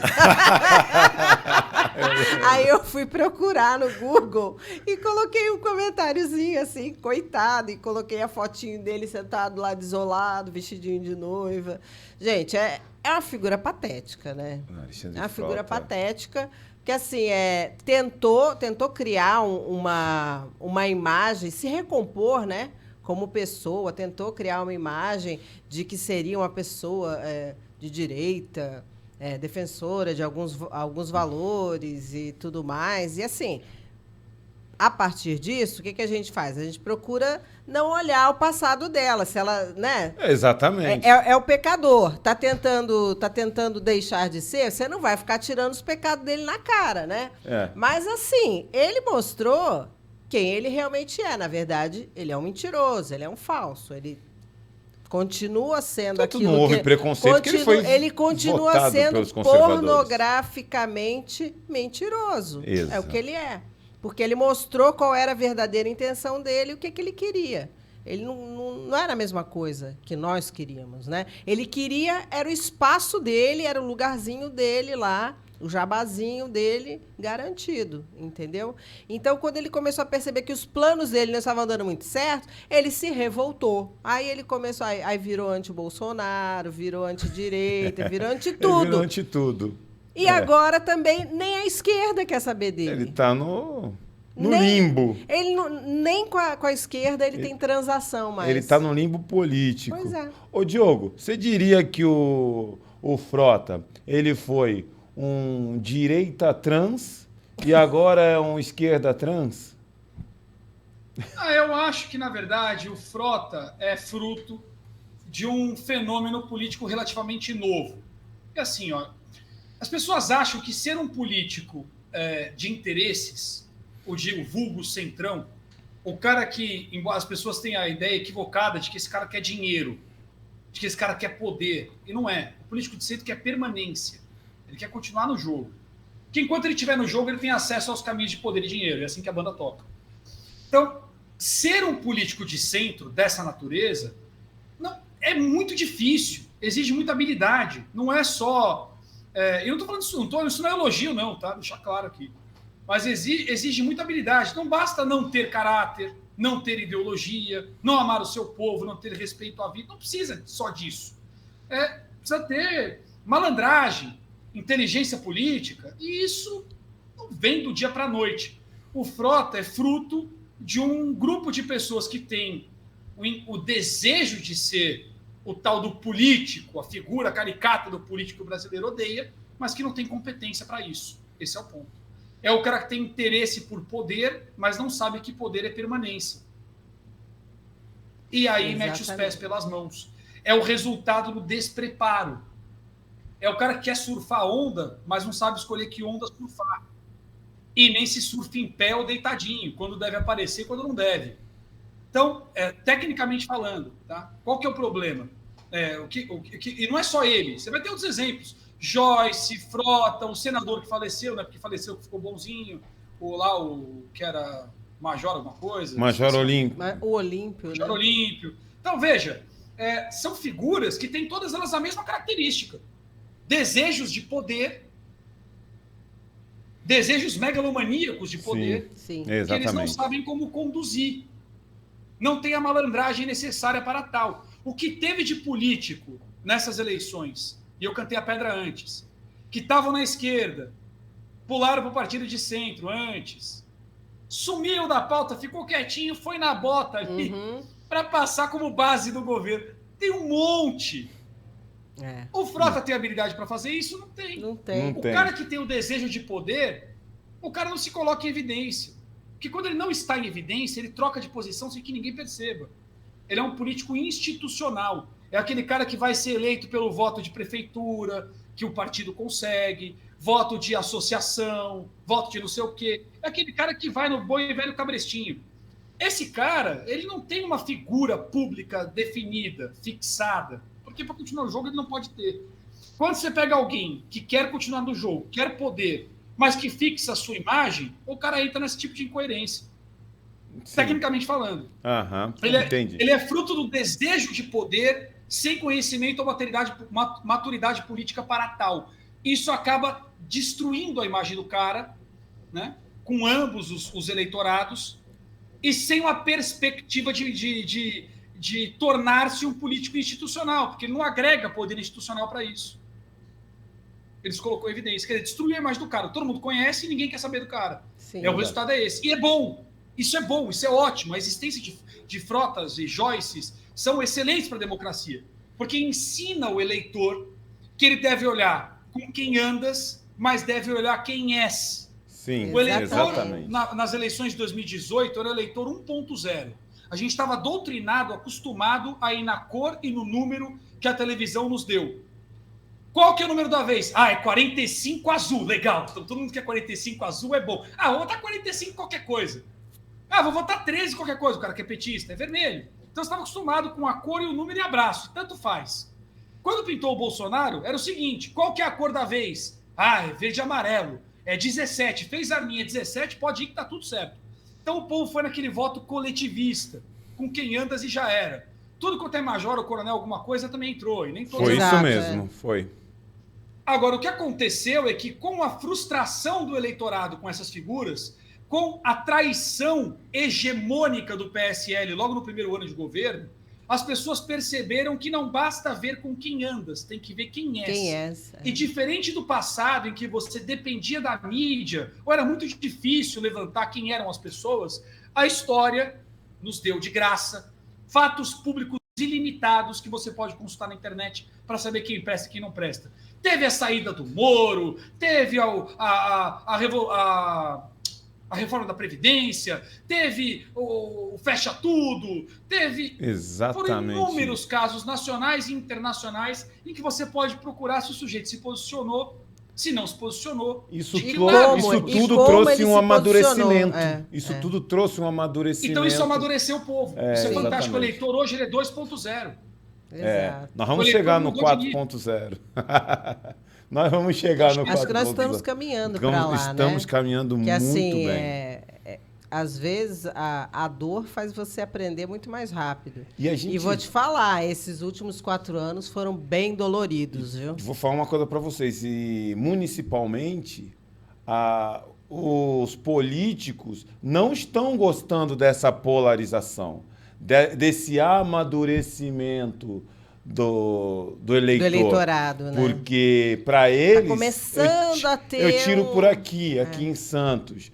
Aí eu fui procurar no Google e coloquei um comentáriozinho assim, coitado, e coloquei a fotinho dele sentado lá isolado, vestidinho de noiva. Gente, é uma figura patética, né? Alexandre É uma figura Frota. patética, que assim, tentou criar uma imagem, se recompor, né? Como pessoa, tentou criar uma imagem de que seria uma pessoa de direita, defensora de alguns valores e tudo mais. E assim, a partir disso, o que a gente faz? A gente procura não olhar o passado dela, se ela, né? Exatamente. É o pecador. Tá tentando deixar de ser, você não vai ficar tirando os pecados dele na cara, né? É. Mas assim, ele mostrou quem ele realmente é. Na verdade, ele é um mentiroso, ele é um falso, ele continua sendo Tanto aquilo não houve que... preconceito que ele continua continua sendo pelos conservadores. pornograficamente mentiroso. Exato. É o que ele é. Porque ele mostrou qual era a verdadeira intenção dele e o que ele queria. Ele não era a mesma coisa que nós queríamos, né? Ele queria, era o espaço dele, era o lugarzinho dele lá, o jabazinho dele garantido, entendeu? Então, quando ele começou a perceber que os planos dele não estavam dando muito certo, ele se revoltou. Aí ele começou, aí virou anti-Bolsonaro, virou anti-direita, virou anti-tudo. Virou anti-tudo. E agora também nem a esquerda quer saber dele. Ele tá no Nem- limbo. Ele nem com a esquerda ele tem transação mais. Ele tá no limbo político. Pois é. Ô, Diogo, você diria que o Frota, ele foi um direita trans e agora é um esquerda trans? Eu acho que, na verdade, o Frota é fruto de um fenômeno político relativamente novo. E assim, ó, as pessoas acham que ser um político de interesses, o vulgo centrão, o cara que, embora as pessoas tenham a ideia equivocada de que esse cara quer dinheiro, de que esse cara quer poder, e não é. O político de centro quer permanência. Ele quer continuar no jogo. Que enquanto ele estiver no jogo, ele tem acesso aos caminhos de poder e dinheiro. É assim que a banda toca. Então, ser um político de centro dessa natureza não, é muito difícil. Exige muita habilidade. Não é só... eu não estou falando disso, isso não é elogio, não, tá? Deixar claro aqui. Mas exige muita habilidade. Não basta não ter caráter, não ter ideologia, não amar o seu povo, não ter respeito à vida. Não precisa só disso. Precisa ter malandragem, inteligência política, e isso não vem do dia para a noite. O Frota é fruto de um grupo de pessoas que tem o desejo de ser o tal do político, a figura caricata do político brasileiro odeia, mas que não tem competência para isso. Esse é o ponto. É o cara que tem interesse por poder, mas não sabe que poder é permanência. E aí mete os pés pelas mãos. É o resultado do despreparo. É o cara que quer surfar onda, mas não sabe escolher que onda surfar. E nem se surfa em pé ou deitadinho, quando deve aparecer e quando não deve. Então, tecnicamente falando, tá? Qual que é o problema? E não é só ele, você vai ter outros exemplos. Joyce, Frota, um senador que faleceu, né? Porque faleceu, que ficou bonzinho, o que era major alguma coisa. Major Olímpio. O Olímpio, Major né? Olímpio. Então, veja, são figuras que têm todas elas a mesma característica. Desejos de poder, desejos megalomaníacos de poder, Sim. que eles não Exatamente. sabem como conduzir. Não tem a malandragem necessária para tal. O que teve de político nessas eleições, e eu cantei a pedra antes, que estavam na esquerda, pularam para o partido de centro antes, sumiu da pauta, ficou quietinho, foi na bota ali para passar como base do governo. Tem um monte. O Frota tem habilidade para fazer isso? Não tem. Não tem. O cara que tem o desejo de poder, o cara não se coloca em evidência. Porque quando ele não está em evidência, ele troca de posição sem que ninguém perceba. Ele é um político institucional. É aquele cara que vai ser eleito pelo voto de prefeitura, que o partido consegue, voto de associação, voto de não sei o quê. É aquele cara que vai no boi e velho cabrestinho. Esse cara, ele não tem uma figura pública definida, fixada. Porque para continuar no jogo ele não pode ter. Quando você pega alguém que quer continuar no jogo, quer poder, mas que fixa a sua imagem, o cara entra nesse tipo de incoerência. Sim. Tecnicamente falando. Entendi. Ele é fruto do desejo de poder, sem conhecimento ou maturidade política para tal. isso acaba destruindo a imagem do cara, né? Com ambos os eleitorados, e sem uma perspectiva de tornar-se um político institucional, porque ele não agrega poder institucional para isso. Eles colocou em evidência, quer dizer, destruiu a imagem do cara. Todo mundo conhece e ninguém quer saber do cara. Sim, o resultado é esse. E é bom, isso é ótimo. A existência de Frotas e Joyces são excelentes para a democracia, porque ensina o eleitor que ele deve olhar com quem andas, mas deve olhar quem és. Sim, O eleitor, exatamente. nas eleições de 2018, era o eleitor 1.0. A gente estava doutrinado, acostumado a ir na cor e no número que a televisão nos deu. Qual que é o número da vez? É 45 azul, legal. Então, todo mundo quer 45 azul, é bom. Vou votar 45 qualquer coisa. Vou votar 13 qualquer coisa. O cara que é petista, é vermelho. Então, você estava acostumado com a cor e o número e abraço. Tanto faz. Quando pintou o Bolsonaro, era o seguinte, qual que é a cor da vez? É verde e amarelo. É 17. Fez arminha 17, pode ir que tá tudo certo. Então, o povo foi naquele voto coletivista, com quem andas e já era. Tudo quanto é major ou coronel, alguma coisa, também entrou. E nem todo Foi Exato, isso mesmo, foi. Agora, o que aconteceu é que, com a frustração do eleitorado com essas figuras, com a traição hegemônica do PSL logo no primeiro ano de governo, as pessoas perceberam que não basta ver com quem andas, tem que ver quem és. Quem és. E diferente do passado, em que você dependia da mídia, ou era muito difícil levantar quem eram as pessoas, a história nos deu de graça fatos públicos ilimitados que você pode consultar na internet para saber quem presta e quem não presta. Teve a saída do Moro, teve a reforma da Previdência, teve o fecha tudo, teve... Exatamente. Foram inúmeros casos nacionais e internacionais em que você pode procurar se o sujeito se posicionou, se não se posicionou. Isso de tudo trouxe um amadurecimento. Isso É. tudo trouxe um amadurecimento. Então isso amadureceu o povo. Isso é fantástico. O exatamente. eleitor hoje ele é 2.0. Exato. Nós vamos O chegar eleitor no mudou de 4.0. Nós vamos chegar no 4.0. Acho que nós estamos caminhando para lá, Estamos né? caminhando Que muito assim, bem. às vezes a dor faz você aprender muito mais rápido. E vou te falar, esses últimos 4 anos foram bem doloridos, viu? Vou falar uma coisa para vocês. E municipalmente, os políticos não estão gostando dessa polarização, desse amadurecimento do eleitor. Do eleitorado, né? Porque, para eles... Tá começando a ter Eu tiro por aqui em Santos.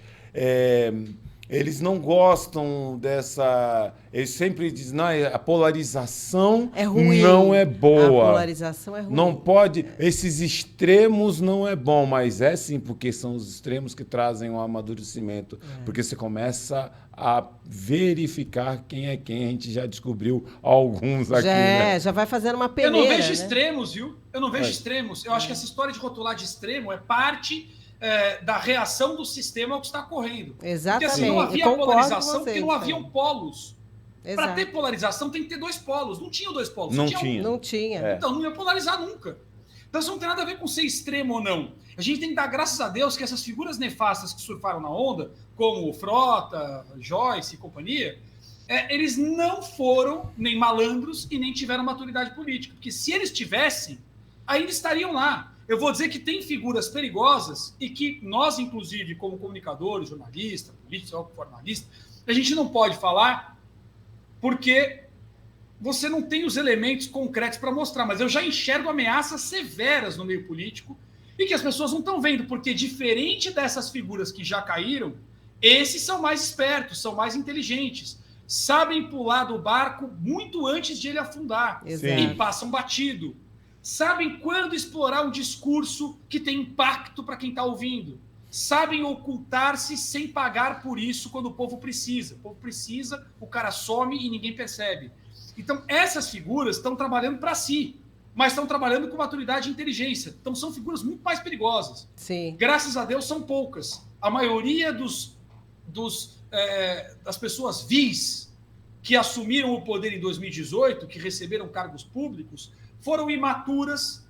Eles não gostam dessa... Eles sempre dizem, não, a polarização é ruim. Não é boa. A polarização é ruim. Não pode... Esses extremos não é bom, mas é sim, porque são os extremos que trazem o amadurecimento. Porque você começa a verificar quem é quem. A gente já descobriu alguns aqui, né? Já vai fazendo uma peneira, Eu não vejo né? extremos, viu? Eu não vejo extremos. Eu acho que essa história de rotular de extremo é parte da reação do sistema ao que está ocorrendo. Exatamente. Porque assim, não havia polarização porque não haviam polos. Para ter polarização tem que ter 2 polos. Não tinha 2 polos. Não tinha. Não tinha. Então não ia polarizar nunca. Então isso não tem nada a ver com ser extremo ou não. A gente tem que dar graças a Deus que essas figuras nefastas que surfaram na onda, como Frota, Joyce e companhia, eles não foram nem malandros e nem tiveram maturidade política. Porque se eles tivessem, ainda estariam lá. Eu vou dizer que tem figuras perigosas e que nós, inclusive, como comunicadores, jornalistas, políticos, jornalistas, a gente não pode falar porque você não tem os elementos concretos para mostrar. Mas eu já enxergo ameaças severas no meio político e que as pessoas não estão vendo, porque diferente dessas figuras que já caíram, esses são mais espertos, são mais inteligentes, sabem pular do barco muito antes de ele afundar. Exato. E passam batido. Sabem quando explorar um discurso que tem impacto para quem está ouvindo. Sabem ocultar-se sem pagar por isso quando o povo precisa. O povo precisa, o cara some e ninguém percebe. Então, essas figuras estão trabalhando para si, mas estão trabalhando com maturidade e inteligência. Então, são figuras muito mais perigosas. Sim. Graças a Deus, são poucas. A maioria das pessoas vis que assumiram o poder em 2018, que receberam cargos públicos, foram imaturas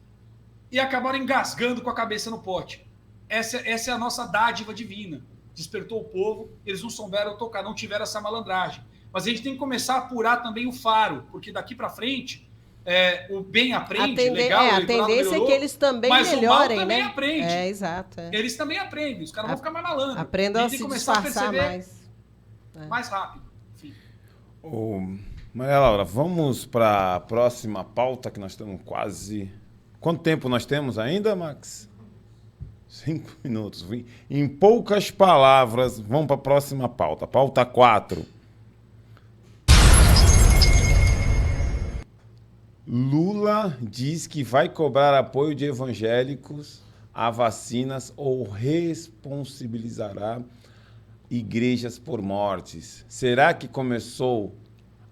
e acabaram engasgando com a cabeça no pote. Essa é a nossa dádiva divina. Despertou o povo, eles não souberam tocar, não tiveram essa malandragem. Mas a gente tem que começar a apurar também o faro, porque daqui para frente o bem aprende, legal, a tendência melhorou, é que eles também mas melhorem, o mal também né? aprende. Exato. Eles também aprendem, os caras vão ficar mais malandros. Aprendam a se disfarçar mais rápido. Enfim. Maria Laura, vamos para a próxima pauta, que nós estamos quase... Quanto tempo nós temos ainda, Max? 5 minutos. Em poucas palavras, vamos para a próxima pauta. Pauta 4. Lula diz que vai cobrar apoio de evangélicos a vacinas ou responsabilizará igrejas por mortes. Será que começou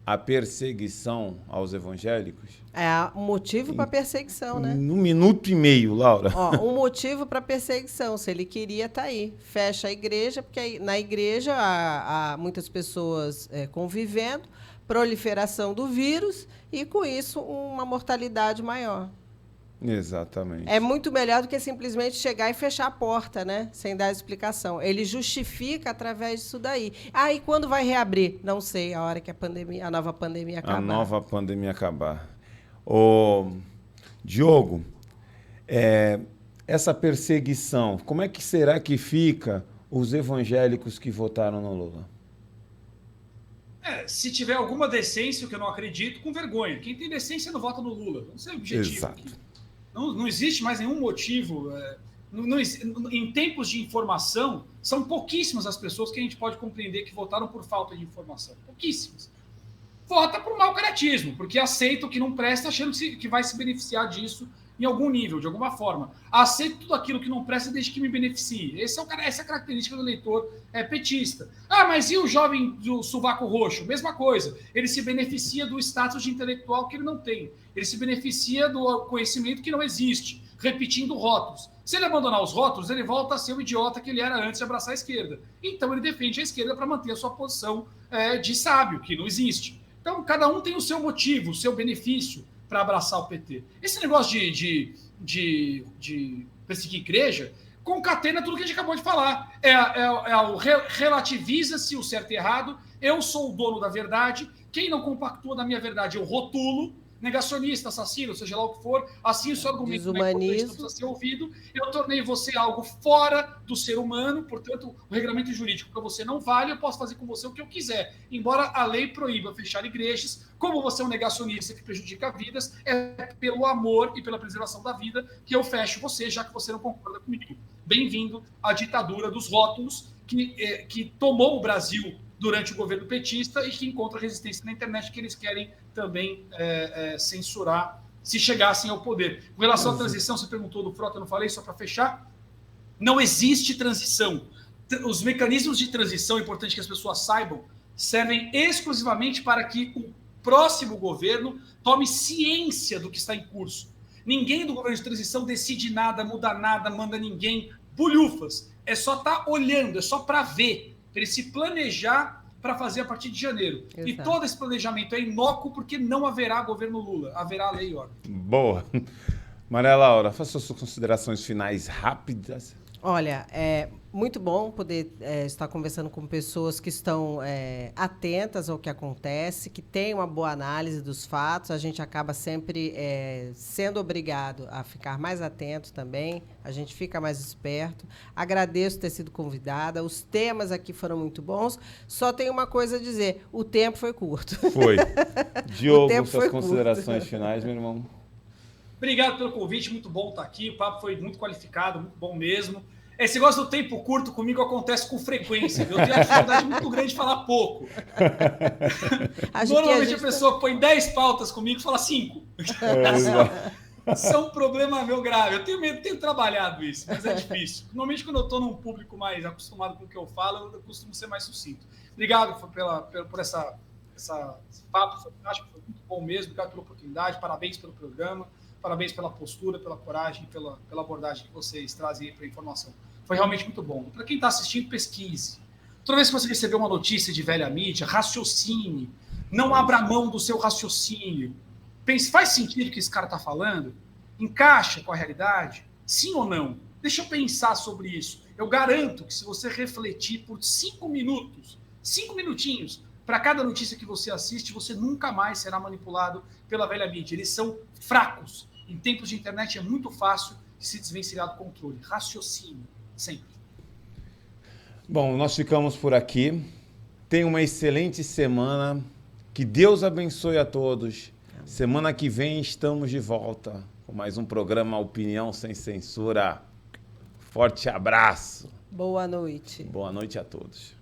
a perseguição aos evangélicos? É um motivo para perseguição, né? 1 minuto e meio, Laura. Um motivo para perseguição, se ele queria, tá aí. Fecha a igreja, porque na igreja há muitas pessoas convivendo, proliferação do vírus e, com isso, uma mortalidade maior. Exatamente. É muito melhor do que simplesmente chegar e fechar a porta, né? Sem dar explicação. Ele justifica através disso daí. E quando vai reabrir? Não sei, a hora que a nova pandemia acabar. A nova pandemia acabar. Diogo, essa perseguição, como é que será que fica os evangélicos que votaram no Lula? Se tiver alguma decência, o que eu não acredito, com vergonha. Quem tem decência não vota no Lula. Não sei o objetivo. Exato. Aqui. Não existe mais nenhum motivo. Em tempos de informação, são pouquíssimas as pessoas que a gente pode compreender que votaram por falta de informação. Pouquíssimas. Vota por mau caratismo, porque aceita o que não presta, achando que vai se beneficiar disso em algum nível, de alguma forma. Aceito tudo aquilo que não presta desde que me beneficie. Essa é a característica do eleitor petista. Mas e o jovem do sovaco roxo? Mesma coisa. Ele se beneficia do status de intelectual que ele não tem. Ele se beneficia do conhecimento que não existe, repetindo rótulos. Se ele abandonar os rótulos, ele volta a ser o idiota que ele era antes de abraçar a esquerda. Então ele defende a esquerda para manter a sua posição de sábio, que não existe. Então cada um tem o seu motivo, o seu benefício para abraçar o PT. Esse negócio de perseguir igreja concatena tudo que a gente acabou de falar. Relativiza-se o certo e errado, eu sou o dono da verdade, quem não compactua da minha verdade eu rotulo, negacionista, assassino, seja lá o que for, assim o seu argumento não precisa ser ouvido, eu tornei você algo fora do ser humano, portanto, o regulamento jurídico para você não vale, eu posso fazer com você o que eu quiser. Embora a lei proíba fechar igrejas, como você é um negacionista que prejudica vidas, é pelo amor e pela preservação da vida que eu fecho você, já que você não concorda comigo. Bem-vindo à ditadura dos rótulos que tomou o Brasil durante o governo petista e que encontra resistência na internet que eles querem também censurar se chegassem ao poder. Com relação à transição, você perguntou do Frota, eu não falei, só para fechar. Não existe transição. Os mecanismos de transição, é importante que as pessoas saibam, servem exclusivamente para que o próximo governo tome ciência do que está em curso. Ninguém do governo de transição decide nada, muda nada, manda ninguém. Bulhufas. É só estar olhando, é só para ver, para ele se planejar para fazer a partir de janeiro. Exato. E todo esse planejamento é inócuo porque não haverá governo Lula, haverá lei e ordem. Boa. Maria Laura, faça suas considerações finais rápidas. Olha, é muito bom poder estar conversando com pessoas que estão atentas ao que acontece, que têm uma boa análise dos fatos. A gente acaba sempre sendo obrigado a ficar mais atento também. A gente fica mais esperto. Agradeço ter sido convidada. Os temas aqui foram muito bons. Só tenho uma coisa a dizer. O tempo foi curto. Foi. Diogo, suas considerações finais, meu irmão. Obrigado pelo convite, muito bom estar aqui. O papo foi muito qualificado, muito bom mesmo. Esse negócio do tempo curto comigo acontece com frequência. Eu tenho uma dificuldade muito grande de falar pouco. Normalmente a pessoa põe 10 pautas comigo e fala 5. Isso é um problema meu grave. Eu tenho trabalhado isso, mas é difícil. Normalmente, quando eu estou num público mais acostumado com o que eu falo, eu costumo ser mais sucinto. Obrigado por esse papo. Acho que foi muito bom mesmo. Obrigado pela oportunidade. Parabéns pelo programa. Parabéns pela postura, pela coragem, pela abordagem que vocês trazem aí para a informação. Foi realmente muito bom. Para quem está assistindo, pesquise. Toda vez que você receber uma notícia de velha mídia, raciocine. Não abra mão do seu raciocínio. Pense, faz sentido o que esse cara está falando? Encaixa com a realidade? Sim ou não? Deixa eu pensar sobre isso. Eu garanto que se você refletir por 5 minutos, 5 minutinhos, Para cada notícia que você assiste, você nunca mais será manipulado pela velha mídia. Eles são fracos. Em tempos de internet é muito fácil de se desvencilhar do controle. Raciocínio, sempre. Bom, nós ficamos por aqui. Tenha uma excelente semana. Que Deus abençoe a todos. Semana que vem estamos de volta com mais um programa Opinião Sem Censura. Forte abraço. Boa noite. Boa noite a todos.